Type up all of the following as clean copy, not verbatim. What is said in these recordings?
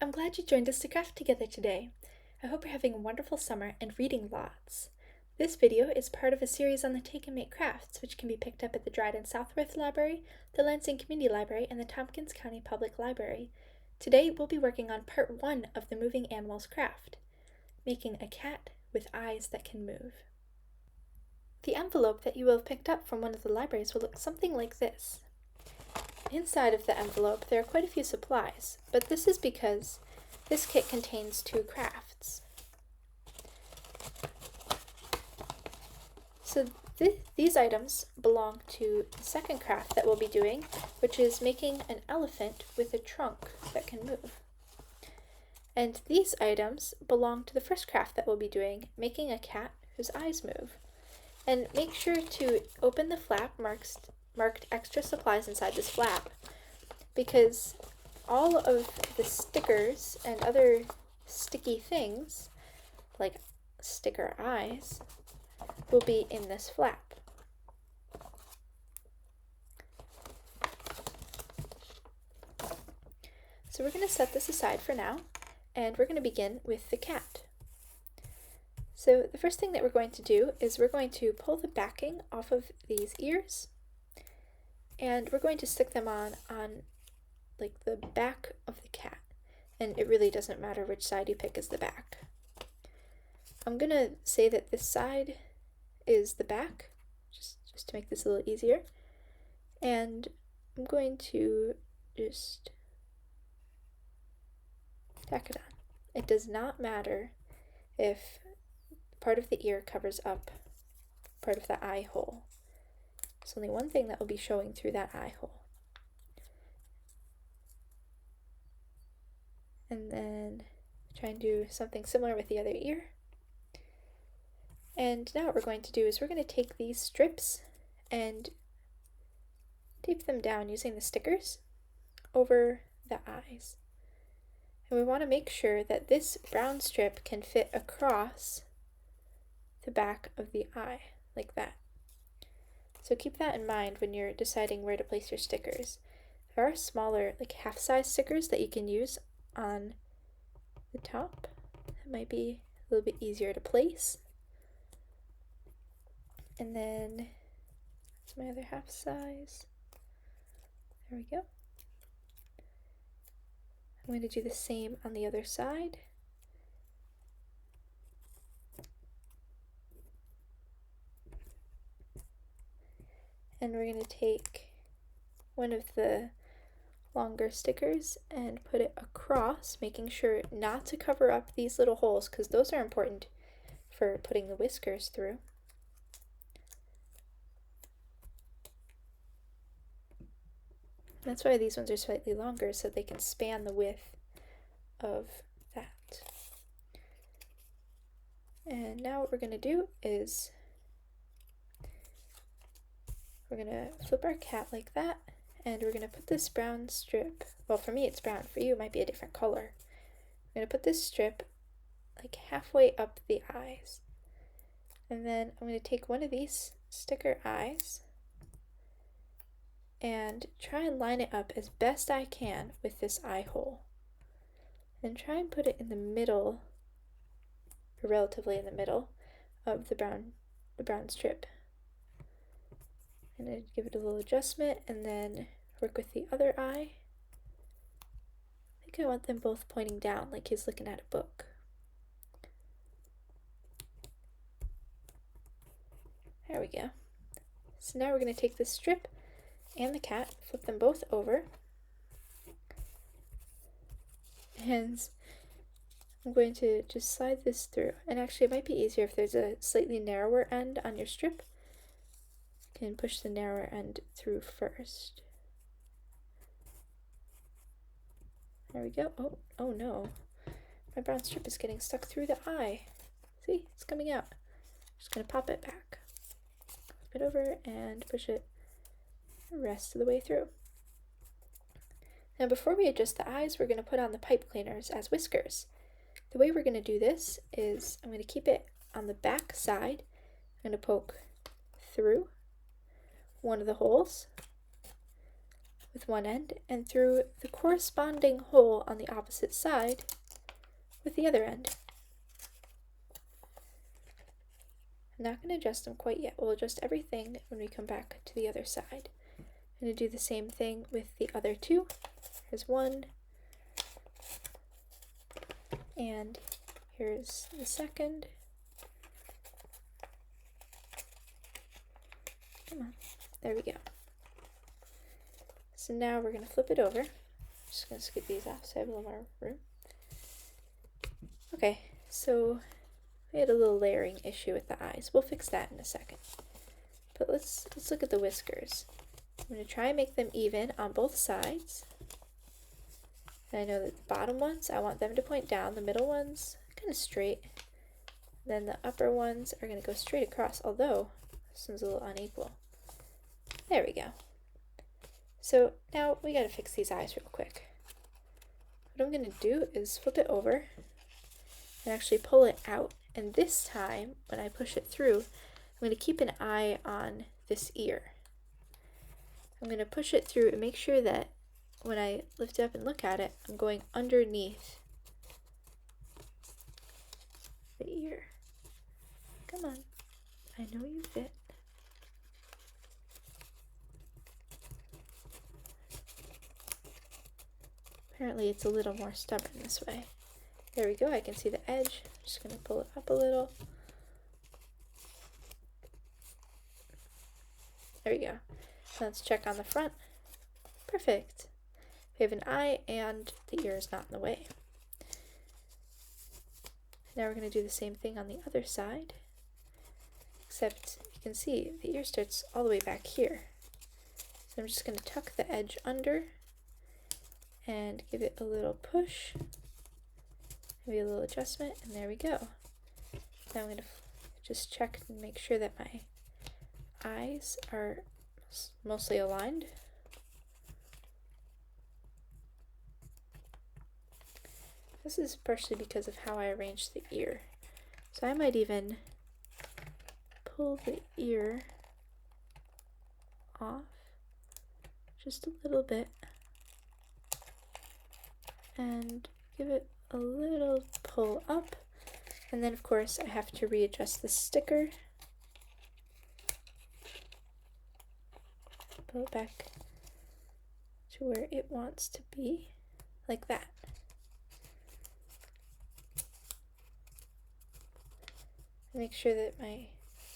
I'm glad you joined us to craft together today. I hope you're having a wonderful summer and reading lots. This video is part of a series on the Take and Make crafts, which can be picked up at the Dryden Southworth Library, the Lansing Community Library, and the Tompkins County Public Library. Today we'll be working on part 1 of the moving animals craft, making a cat with eyes that can move. The envelope that you will have picked up from one of the libraries will look something like this. Inside of the envelope there are quite a few supplies, but this is because this kit contains 2 crafts. So these items belong to the second craft that we'll be doing, which is making an elephant with a trunk that can move. And these items belong to the first craft that we'll be doing, making a cat whose eyes move. And make sure to open the flap marked extra supplies inside this flap, because all of the stickers and other sticky things, like sticker eyes, will be in this flap. So we're going to set this aside for now, and we're going to begin with the cat. So the first thing that we're going to do is we're going to pull the backing off of these ears, and we're going to stick them on like the back of the cat, and it really doesn't matter which side you pick as the back. I'm going to say that this side is the back, just to make this a little easier, and I'm going to just tack it on. It does not matter if part of the ear covers up part of the eye hole. There's only one thing that will be showing through that eye hole. And then try and do something similar with the other ear. And now what we're going to do is we're going to take these strips and tape them down using the stickers over the eyes. And we want to make sure that this brown strip can fit across the back of the eye, like that. So keep that in mind when you're deciding where to place your stickers. There are smaller, like half-size stickers that you can use on the top. That might be a little bit easier to place. And then that's my other half size. There we go. I'm going to do the same on the other side. And we're going to take one of the longer stickers and put it across, making sure not to cover up these little holes, because those are important for putting the whiskers through. That's why these ones are slightly longer, so they can span the width of that. And now what we're going to do is we're going to flip our cat like that, and we're going to put this brown strip, well for me it's brown, for you it might be a different color. I'm going to put this strip like halfway up the eyes. And then I'm going to take one of these sticker eyes and try and line it up as best I can with this eye hole. And try and put it in the middle, or relatively in the middle, of the brown strip. And I'd give it a little adjustment and then work with the other eye. I think I want them both pointing down like he's looking at a book. There we go. So now we're going to take this strip and the cat, flip them both over, and I'm going to just slide this through. And actually it might be easier if there's a slightly narrower end on your strip. You can push the narrower end through first. There we go. Oh no. My brown strip is getting stuck through the eye. See, it's coming out. I'm just going to pop it back. Flip it over and push it the rest of the way through. Now before we adjust the eyes, we're going to put on the pipe cleaners as whiskers. The way we're going to do this is I'm going to keep it on the back side. I'm going to poke through one of the holes with one end and through the corresponding hole on the opposite side with the other end. I'm not going to adjust them quite yet. We'll adjust everything when we come back to the other side. I'm going to do the same thing with the other two. Here's one, and here's the second. Come on, there we go. So now we're going to flip it over. I'm just going to scoot these off so I have a little more room. Okay, so we had a little layering issue with the eyes. We'll fix that in a second. But let's look at the whiskers. I'm going to try and make them even on both sides. And I know that the bottom ones, I want them to point down. The middle ones, kind of straight. Then the upper ones are going to go straight across, although this one's a little unequal. There we go. So now we got to fix these eyes real quick. What I'm going to do is flip it over and actually pull it out. And this time, when I push it through, I'm going to keep an eye on this ear. I'm going to push it through and make sure that when I lift it up and look at it, I'm going underneath the ear. Come on, I know you fit. Apparently it's a little more stubborn this way. There we go, I can see the edge. I'm just going to pull it up a little. There we go. Now let's check on the front. Perfect. We have an eye and the ear is not in the way. Now we're going to do the same thing on the other side, except you can see the ear starts all the way back here. So I'm just going to tuck the edge under and give it a little push, maybe a little adjustment, and there we go. Now I'm going to just check and make sure that my eyes are mostly aligned. This is partially because of how I arranged the ear. So I might even pull the ear off just a little bit and give it a little pull up. And then of course I have to readjust the sticker. Pull it back to where it wants to be, like that. Make sure that my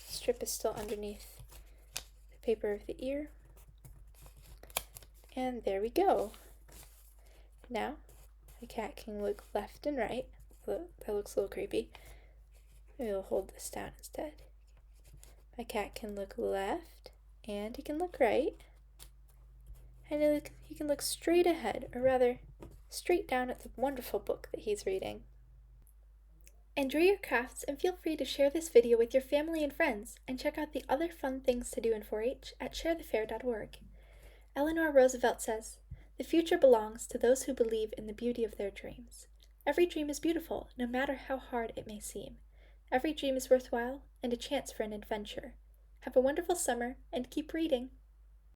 strip is still underneath the paper of the ear. And there we go. Now, the cat can look left and right. That looks a little creepy. Maybe we'll hold this down instead. My cat can look left and he can look right. And he can look straight ahead, or rather, straight down at the wonderful book that he's reading. Enjoy your crafts and feel free to share this video with your family and friends, and check out the other fun things to do in 4-H at sharethefair.org. Eleanor Roosevelt says, "The future belongs to those who believe in the beauty of their dreams. Every dream is beautiful, no matter how hard it may seem. Every dream is worthwhile and a chance for an adventure. Have a wonderful summer and keep reading."